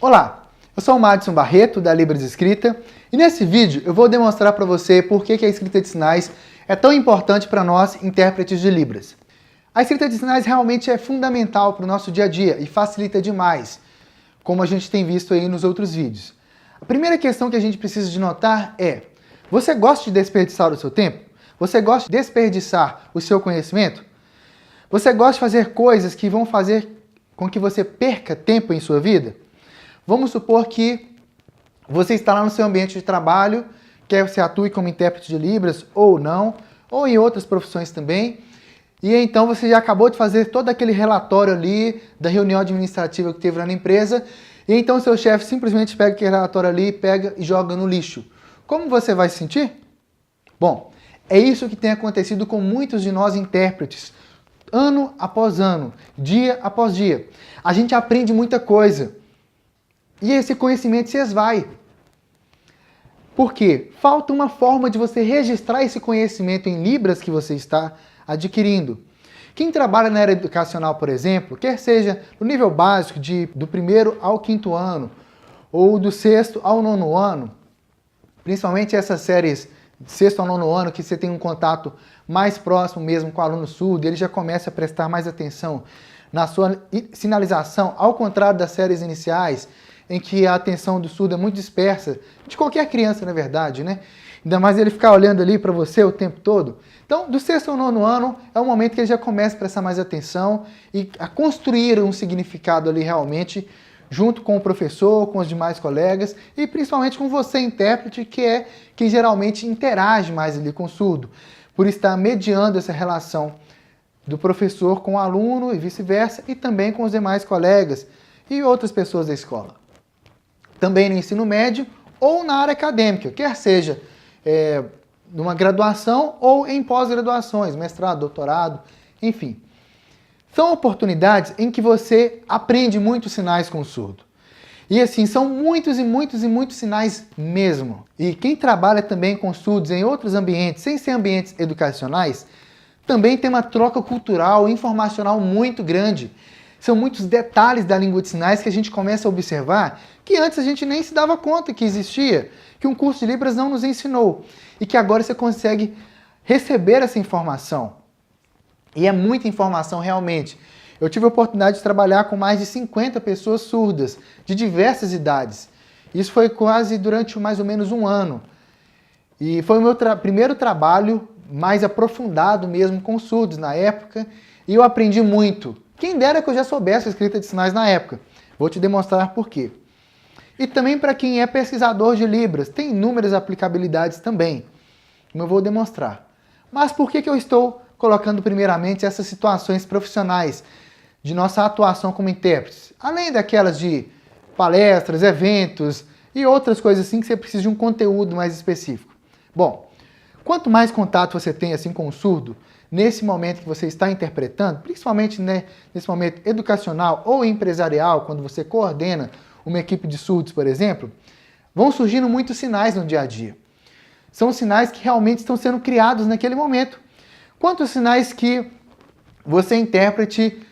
Olá, eu sou o Madison Barreto, da Libras Escrita, e nesse vídeo eu vou demonstrar para você por que a escrita de sinais é tão importante para nós, intérpretes de Libras. A escrita de sinais realmente é fundamental para o nosso dia a dia e facilita demais, como a gente tem visto aí nos outros vídeos. A primeira questão que a gente precisa de notar é: você gosta de desperdiçar o seu tempo? Você gosta de desperdiçar o seu conhecimento? Você gosta de fazer coisas que vão fazer com que você perca tempo em sua vida? Vamos supor que você está lá no seu ambiente de trabalho, quer você atue como intérprete de Libras ou não, ou em outras profissões também, e então você já acabou de fazer todo aquele relatório ali da reunião administrativa que teve lá na empresa, e então seu chefe simplesmente pega aquele relatório ali, pega e joga no lixo. Como você vai se sentir? Bom, é isso que tem acontecido com muitos de nós intérpretes, ano após ano, dia após dia. A gente aprende muita coisa, e esse conhecimento se esvai. Por quê? Falta uma forma de você registrar esse conhecimento em Libras que você está adquirindo. Quem trabalha na área educacional, por exemplo, quer seja no nível básico do 1º ao 5º ano, ou do 6º ao 9º ano, principalmente essas séries de 6º ao 9º ano, que você tem um contato mais próximo mesmo com o aluno surdo, ele já começa a prestar mais atenção na sua sinalização, ao contrário das séries iniciais, em que a atenção do surdo é muito dispersa, de qualquer criança, na verdade, né? Ainda mais ele ficar olhando ali para você o tempo todo. Então, do 6º ao 9º ano, é o momento que ele já começa a prestar mais atenção e a construir um significado ali realmente, junto com o professor, com os demais colegas e principalmente com você, intérprete, que é quem geralmente interage mais ali com o surdo, por estar mediando essa relação do professor com o aluno e vice-versa, e também com os demais colegas e outras pessoas da escola. Também no ensino médio ou na área acadêmica, quer seja numa graduação ou em pós-graduações, mestrado, doutorado, enfim. São oportunidades em que você aprende muitos sinais com o surdo. E assim, são muitos e muitos e muitos sinais mesmo. E quem trabalha também com surdos em outros ambientes, sem ser ambientes educacionais, também tem uma troca cultural e informacional muito grande. São muitos detalhes da língua de sinais que a gente começa a observar que antes a gente nem se dava conta que existia, que um curso de Libras não nos ensinou, e que agora você consegue receber essa informação. E é muita informação realmente. Eu tive a oportunidade de trabalhar com mais de 50 pessoas surdas, de diversas idades. Isso foi quase durante mais ou menos um ano. E foi o meu primeiro trabalho mais aprofundado mesmo com surdos na época, e eu aprendi muito. Quem dera que eu já soubesse a escrita de sinais na época. Vou te demonstrar por quê. E também para quem é pesquisador de Libras, tem inúmeras aplicabilidades também, como eu vou demonstrar. Mas por que eu estou colocando primeiramente essas situações profissionais de nossa atuação como intérpretes? Além daquelas de palestras, eventos e outras coisas assim que você precisa de um conteúdo mais específico. Bom, quanto mais contato você tem assim com o surdo, nesse momento que você está interpretando, principalmente nesse momento educacional ou empresarial, quando você coordena uma equipe de surdos, por exemplo, vão surgindo muitos sinais no dia a dia. São sinais que realmente estão sendo criados naquele momento. Quantos sinais que você, intérprete,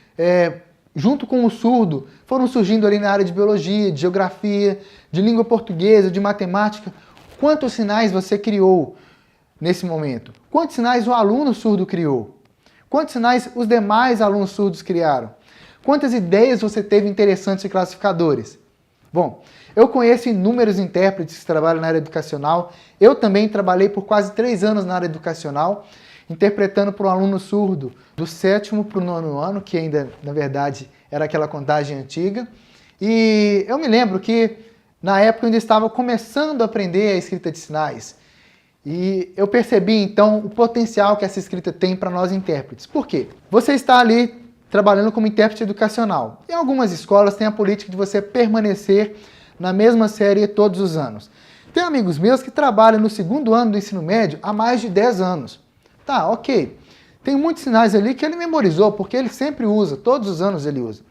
junto com o surdo, foram surgindo ali na área de biologia, de geografia, de língua portuguesa, de matemática? Quantos sinais você criou nesse momento? Quantos sinais o aluno surdo criou? Quantos sinais os demais alunos surdos criaram? Quantas ideias você teve interessantes e classificadores? Bom, eu conheço inúmeros intérpretes que trabalham na área educacional. Eu também trabalhei por quase 3 anos na área educacional, interpretando para um aluno surdo do 7º para o 9º ano, que ainda, na verdade, era aquela contagem antiga. E eu me lembro que, na época, eu ainda estava começando a aprender a escrita de sinais. E eu percebi, então, o potencial que essa escrita tem para nós intérpretes. Por quê? Você está ali trabalhando como intérprete educacional. Em algumas escolas tem a política de você permanecer na mesma série todos os anos. Tem amigos meus que trabalham no 2º ano do ensino médio há mais de 10 anos. Tá, ok. Tem muitos sinais ali que ele memorizou, porque ele sempre usa, todos os anos ele usa.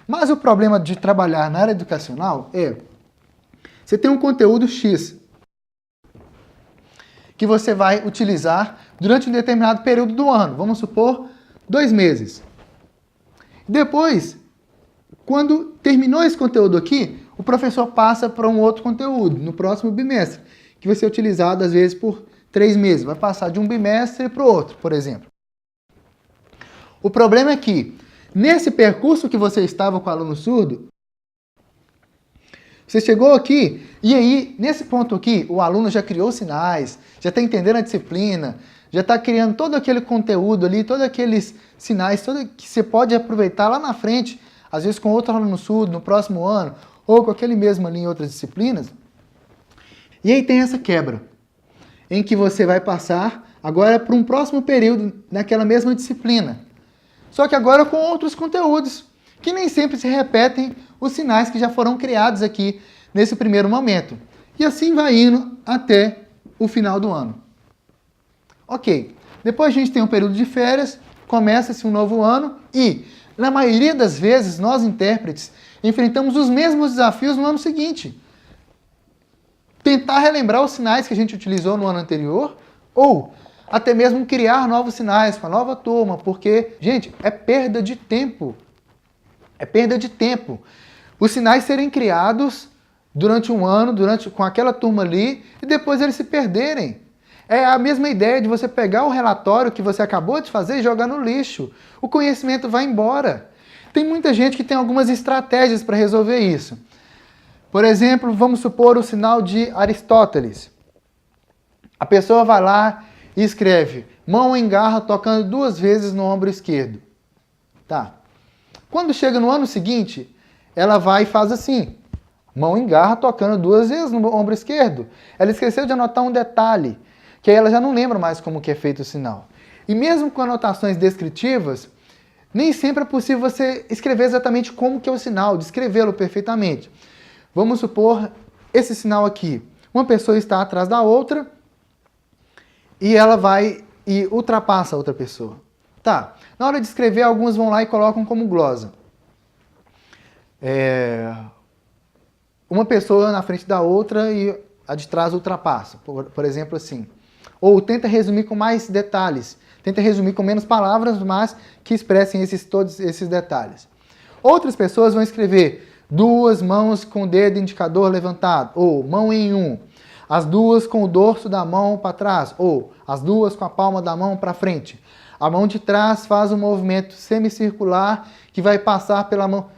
Mas o problema de trabalhar na área educacional é: você tem um conteúdo X que você vai utilizar durante um determinado período do ano, vamos supor 2 meses. Depois, quando terminou esse conteúdo aqui, o professor passa para um outro conteúdo no próximo bimestre, que vai ser utilizado às vezes por 3 meses. Vai passar de um bimestre para o outro, por exemplo. O problema é que, nesse percurso que você estava com o aluno surdo, você chegou aqui e aí, nesse ponto aqui, o aluno já criou sinais, já está entendendo a disciplina, já está criando todo aquele conteúdo ali, todos aqueles sinais, que você pode aproveitar lá na frente, às vezes com outro aluno surdo no próximo ano, ou com aquele mesmo ali em outras disciplinas. E aí tem essa quebra, em que você vai passar agora para um próximo período naquela mesma disciplina. Só que agora com outros conteúdos, que nem sempre se repetem os sinais que já foram criados aqui nesse primeiro momento. E assim vai indo até o final do ano. Ok, depois a gente tem um período de férias, começa-se um novo ano e, na maioria das vezes, nós intérpretes enfrentamos os mesmos desafios no ano seguinte. Tentar relembrar os sinais que a gente utilizou no ano anterior ou até mesmo criar novos sinais com a nova turma, porque, gente, é perda de tempo. É perda de tempo. Os sinais serem criados durante um ano, com aquela turma ali, e depois eles se perderem. É a mesma ideia de você pegar o relatório que você acabou de fazer e jogar no lixo. O conhecimento vai embora. Tem muita gente que tem algumas estratégias para resolver isso. Por exemplo, vamos supor o sinal de Aristóteles. A pessoa vai lá e escreve mão em garra tocando 2 vezes no ombro esquerdo. Tá. Quando chega no ano seguinte, ela vai e faz assim. Mão em garra tocando 2 vezes no ombro esquerdo. Ela esqueceu de anotar um detalhe, que aí ela já não lembra mais como que é feito o sinal. E mesmo com anotações descritivas, nem sempre é possível você escrever exatamente como que é o sinal, descrevê-lo perfeitamente. Vamos supor esse sinal aqui. Uma pessoa está atrás da outra e ela vai e ultrapassa a outra pessoa. Tá, na hora de escrever, alguns vão lá e colocam como glosa. Uma pessoa na frente da outra e a de trás ultrapassa, por exemplo assim. Ou tenta resumir com mais detalhes, tenta resumir com menos palavras, mas que expressem todos esses detalhes. Outras pessoas vão escrever 2 mãos com o dedo indicador levantado, ou mão em 1. As 2 com o dorso da mão para trás, ou as 2 com a palma da mão para frente. A mão de trás faz um movimento semicircular que vai passar pela mão.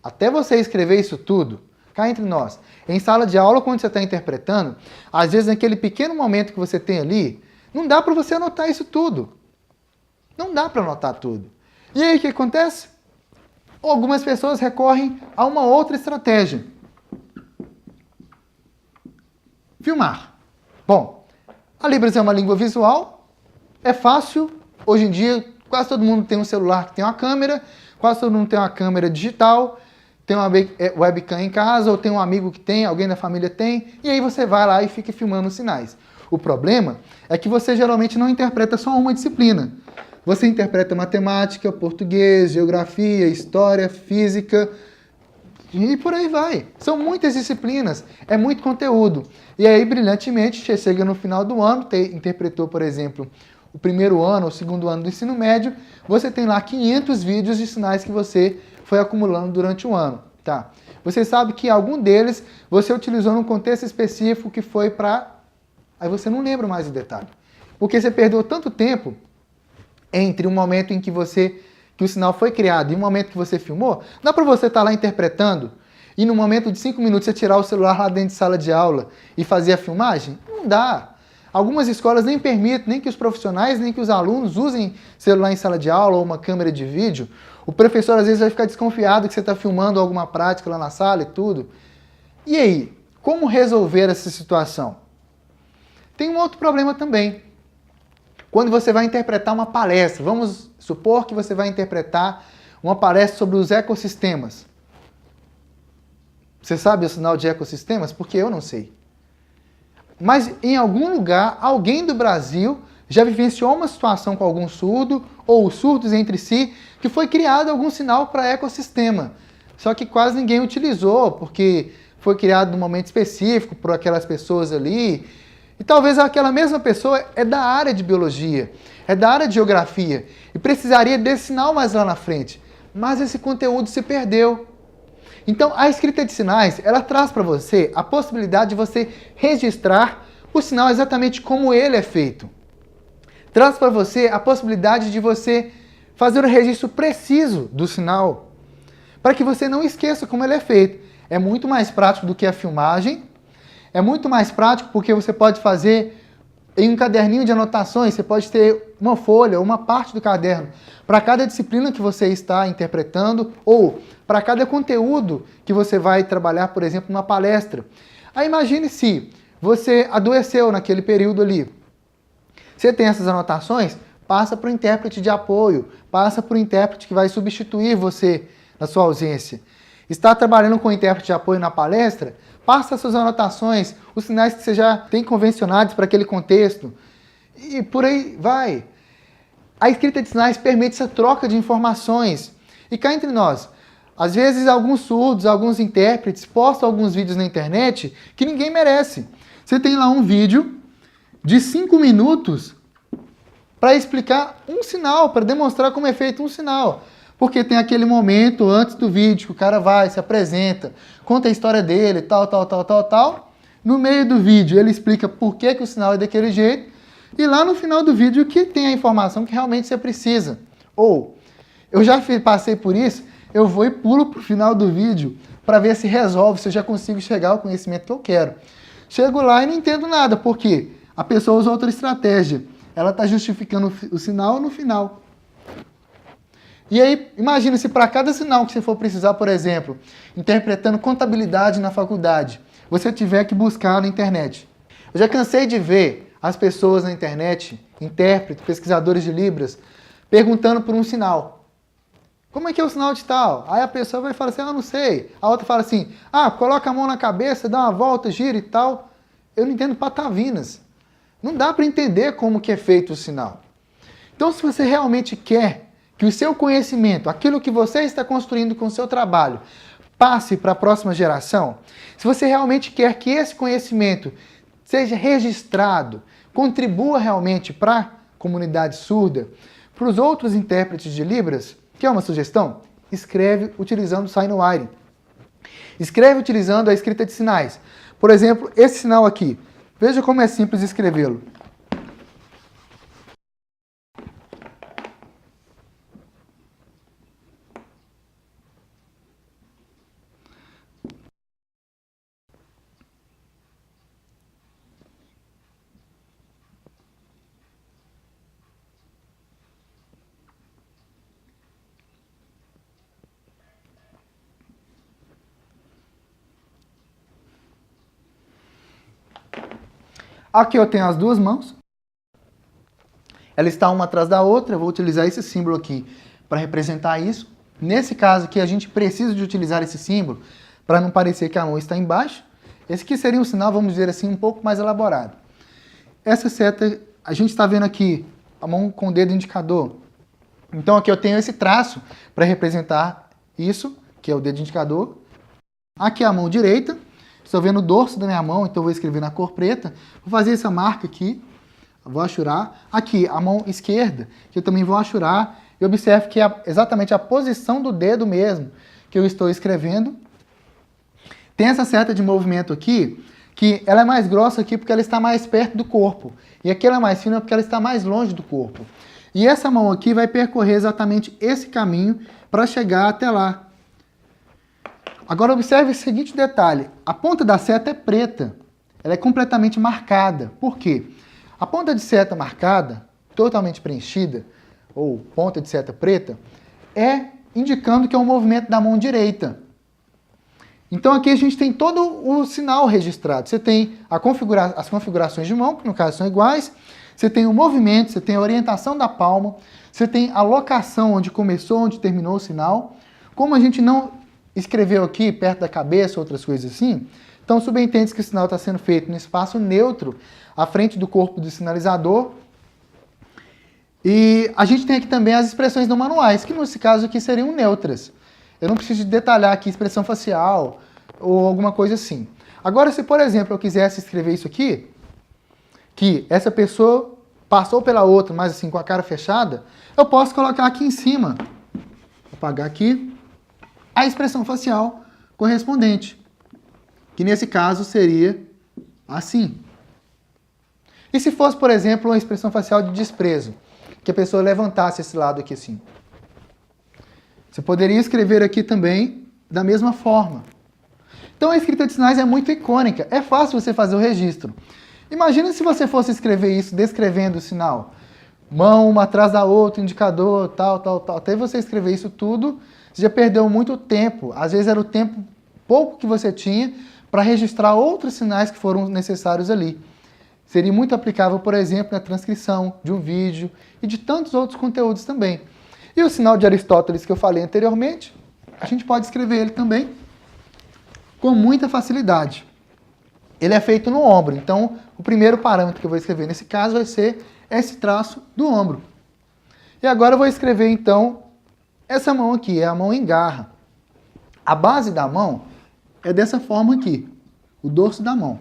Até você escrever isso tudo, cá entre nós, em sala de aula, quando você está interpretando, às vezes naquele pequeno momento que você tem ali, não dá para você anotar isso tudo. Não dá para anotar tudo. E aí o que acontece? Algumas pessoas recorrem a uma outra estratégia. Filmar. Bom, a Libras é uma língua visual, é fácil. Hoje em dia, quase todo mundo tem um celular que tem uma câmera, quase todo mundo tem uma câmera digital, tem uma webcam em casa, ou tem um amigo que tem, alguém da família tem, e aí você vai lá e fica filmando os sinais. O problema é que você geralmente não interpreta só uma disciplina. Você interpreta matemática, português, geografia, história, física, e por aí vai. São muitas disciplinas, é muito conteúdo. E aí, brilhantemente, você chega no final do ano, interpretou, por exemplo, o primeiro ano ou segundo ano do ensino médio, você tem lá 500 vídeos de sinais que você foi acumulando durante o ano. Tá? Você sabe que algum deles você utilizou num contexto específico que foi para... Aí você não lembra mais o detalhe. Porque você perdeu tanto tempo entre o momento em que o sinal foi criado e o momento que você filmou. Dá para você estar lá interpretando e no momento de 5 minutos você tirar o celular lá dentro de sala de aula e fazer a filmagem? Não dá. Algumas escolas nem permitem, nem que os profissionais, nem que os alunos usem celular em sala de aula ou uma câmera de vídeo. O professor às vezes vai ficar desconfiado que você está filmando alguma prática lá na sala e tudo. E aí, como resolver essa situação? Tem um outro problema também. Quando você vai interpretar uma palestra, vamos supor que você vai interpretar uma palestra sobre os ecossistemas. Você sabe o sinal de ecossistemas? Porque eu não sei. Mas em algum lugar, alguém do Brasil já vivenciou uma situação com algum surdo, ou os surdos entre si, que foi criado algum sinal para ecossistema. Só que quase ninguém utilizou, porque foi criado num momento específico por aquelas pessoas ali. E talvez aquela mesma pessoa é da área de biologia, é da área de geografia, e precisaria desse sinal mais lá na frente. Mas esse conteúdo se perdeu. Então, a escrita de sinais, ela traz para você a possibilidade de você registrar o sinal exatamente como ele é feito. Traz para você a possibilidade de você fazer o registro preciso do sinal, para que você não esqueça como ele é feito. É muito mais prático do que a filmagem, é muito mais prático porque você pode fazer em um caderninho de anotações, você pode ter uma folha, uma parte do caderno, para cada disciplina que você está interpretando, ou para cada conteúdo que você vai trabalhar, por exemplo, numa palestra. Aí imagine se você adoeceu naquele período ali. Você tem essas anotações, passa para o intérprete de apoio, passa para o intérprete que vai substituir você na sua ausência. Está trabalhando com o intérprete de apoio na palestra? Passa suas anotações, os sinais que você já tem convencionados para aquele contexto. E por aí vai. A escrita de sinais permite essa troca de informações. E cá entre nós, às vezes alguns surdos, alguns intérpretes postam alguns vídeos na internet que ninguém merece. Você tem lá um vídeo de 5 minutos para explicar um sinal, para demonstrar como é feito um sinal. Porque tem aquele momento antes do vídeo que o cara vai, se apresenta, conta a história dele, tal. No meio do vídeo ele explica por que o sinal é daquele jeito. E lá no final do vídeo que tem a informação que realmente você precisa. Ou, eu já passei por isso, eu vou e pulo para o final do vídeo para ver se resolve, se eu já consigo chegar ao conhecimento que eu quero. Chego lá e não entendo nada, porque a pessoa usa outra estratégia. Ela está justificando o sinal no final. E aí, imagine se para cada sinal que você for precisar, por exemplo, interpretando contabilidade na faculdade, você tiver que buscar na internet. Eu já cansei de ver as pessoas na internet, intérpretes, pesquisadores de Libras, perguntando por um sinal. Como é que é o sinal de tal? Aí a pessoa vai falar assim, não sei. A outra fala assim, coloca a mão na cabeça, dá uma volta, gira e tal. Eu não entendo patavinas. Não dá para entender como que é feito o sinal. Então, se você realmente quer que o seu conhecimento, aquilo que você está construindo com o seu trabalho, passe para a próxima geração, se você realmente quer que esse conhecimento seja registrado, contribua realmente para a comunidade surda, para os outros intérpretes de Libras, que é uma sugestão, escreve utilizando o Signwriting. Escreve utilizando a escrita de sinais. Por exemplo, esse sinal aqui. Veja como é simples escrevê-lo. Aqui eu tenho as duas mãos. Ela está uma atrás da outra. Eu vou utilizar esse símbolo aqui para representar isso. Nesse caso aqui, a gente precisa de utilizar esse símbolo para não parecer que a mão está embaixo. Esse aqui seria um sinal, vamos dizer assim, um pouco mais elaborado. Essa seta, a gente está vendo aqui a mão com o dedo indicador. Então aqui eu tenho esse traço para representar isso, que é o dedo indicador. Aqui é a mão direita. Estou vendo o dorso da minha mão, então vou escrever na cor preta. Vou fazer essa marca aqui, vou achurar. Aqui, a mão esquerda, que eu também vou achurar. E observe que é exatamente a posição do dedo mesmo que eu estou escrevendo. Tem essa seta de movimento aqui, que ela é mais grossa aqui porque ela está mais perto do corpo. E aqui ela é mais fina porque ela está mais longe do corpo. E essa mão aqui vai percorrer exatamente esse caminho para chegar até lá. Agora observe o seguinte detalhe, a ponta da seta é preta, ela é completamente marcada. Por quê? A ponta de seta marcada, totalmente preenchida, ou ponta de seta preta, é indicando que é um movimento da mão direita. Então aqui a gente tem todo o sinal registrado. Você tem as configurações de mão, que no caso são iguais, você tem o movimento, você tem a orientação da palma, você tem a locação onde começou, onde terminou o sinal. Como a gente não escreveu aqui perto da cabeça, outras coisas assim, então subentende que o sinal está sendo feito no espaço neutro, à frente do corpo do sinalizador. E a gente tem aqui também as expressões não manuais, que nesse caso aqui seriam neutras. Eu não preciso detalhar aqui expressão facial ou alguma coisa assim. Agora, se por exemplo eu quisesse escrever isso aqui, que essa pessoa passou pela outra, mas assim com a cara fechada, eu posso colocar aqui em cima, vou apagar aqui, a expressão facial correspondente, que nesse caso seria assim. E se fosse, por exemplo, uma expressão facial de desprezo, que a pessoa levantasse esse lado aqui assim? Você poderia escrever aqui também da mesma forma. Então a escrita de sinais é muito icônica, é fácil você fazer o registro. Imagina se você fosse escrever isso descrevendo o sinal. Mão uma atrás da outra, indicador, tal, tal, tal. Até você escrever isso tudo, você já perdeu muito tempo. Às vezes era o tempo pouco que você tinha para registrar outros sinais que foram necessários ali. Seria muito aplicável, por exemplo, na transcrição de um vídeo e de tantos outros conteúdos também. E o sinal de Aristóteles que eu falei anteriormente, a gente pode escrever ele também com muita facilidade. Ele é feito no ombro, então o primeiro parâmetro que eu vou escrever nesse caso vai ser esse traço do ombro. E agora eu vou escrever então essa mão aqui, é a mão em garra. A base da mão é dessa forma aqui, o dorso da mão,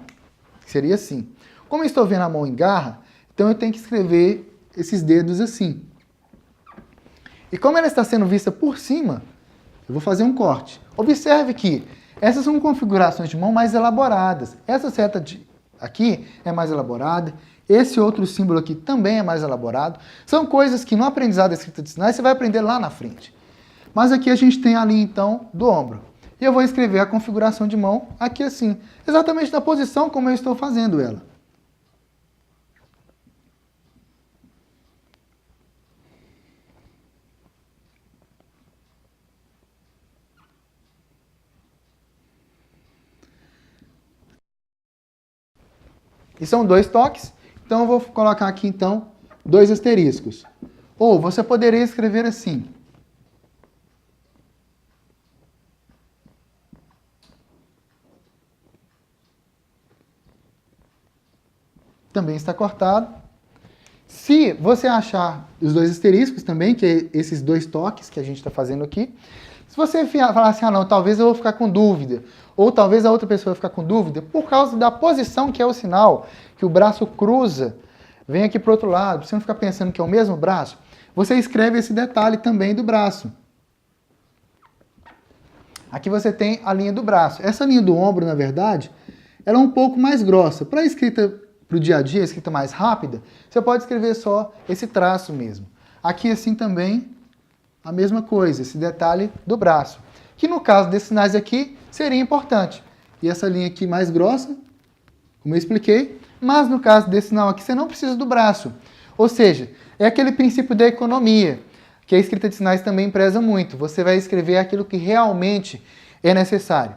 que seria assim. Como eu estou vendo a mão em garra, então eu tenho que escrever esses dedos assim. E como ela está sendo vista por cima, eu vou fazer um corte. Observe que essas são configurações de mão mais elaboradas. Essa seta aqui é mais elaborada, esse outro símbolo aqui também é mais elaborado. São coisas que no aprendizado da escrita de sinais você vai aprender lá na frente. Mas aqui a gente tem a linha então do ombro. E eu vou escrever a configuração de mão aqui assim, exatamente na posição como eu estou fazendo ela. E são 2 toques, então eu vou colocar aqui então 2 asteriscos. Ou você poderia escrever assim. Também está cortado. Se você achar os 2 asteriscos também, que é esses 2 toques que a gente está fazendo aqui, se você falar assim, ah não, talvez eu vou ficar com dúvida, ou talvez a outra pessoa vai ficar com dúvida, por causa da posição que é o sinal, que o braço cruza, vem aqui para o outro lado, você não ficar pensando que é o mesmo braço, você escreve esse detalhe também do braço. Aqui você tem a linha do braço. Essa linha do ombro, na verdade, ela é um pouco mais grossa. Para a escrita para o dia a dia, a escrita mais rápida, você pode escrever só esse traço mesmo. Aqui assim também, a mesma coisa, esse detalhe do braço. Que no caso desses sinais aqui, seria importante. E essa linha aqui mais grossa, como eu expliquei, mas no caso desse sinal aqui, você não precisa do braço. Ou seja, é aquele princípio da economia, que a escrita de sinais também preza muito. Você vai escrever aquilo que realmente é necessário.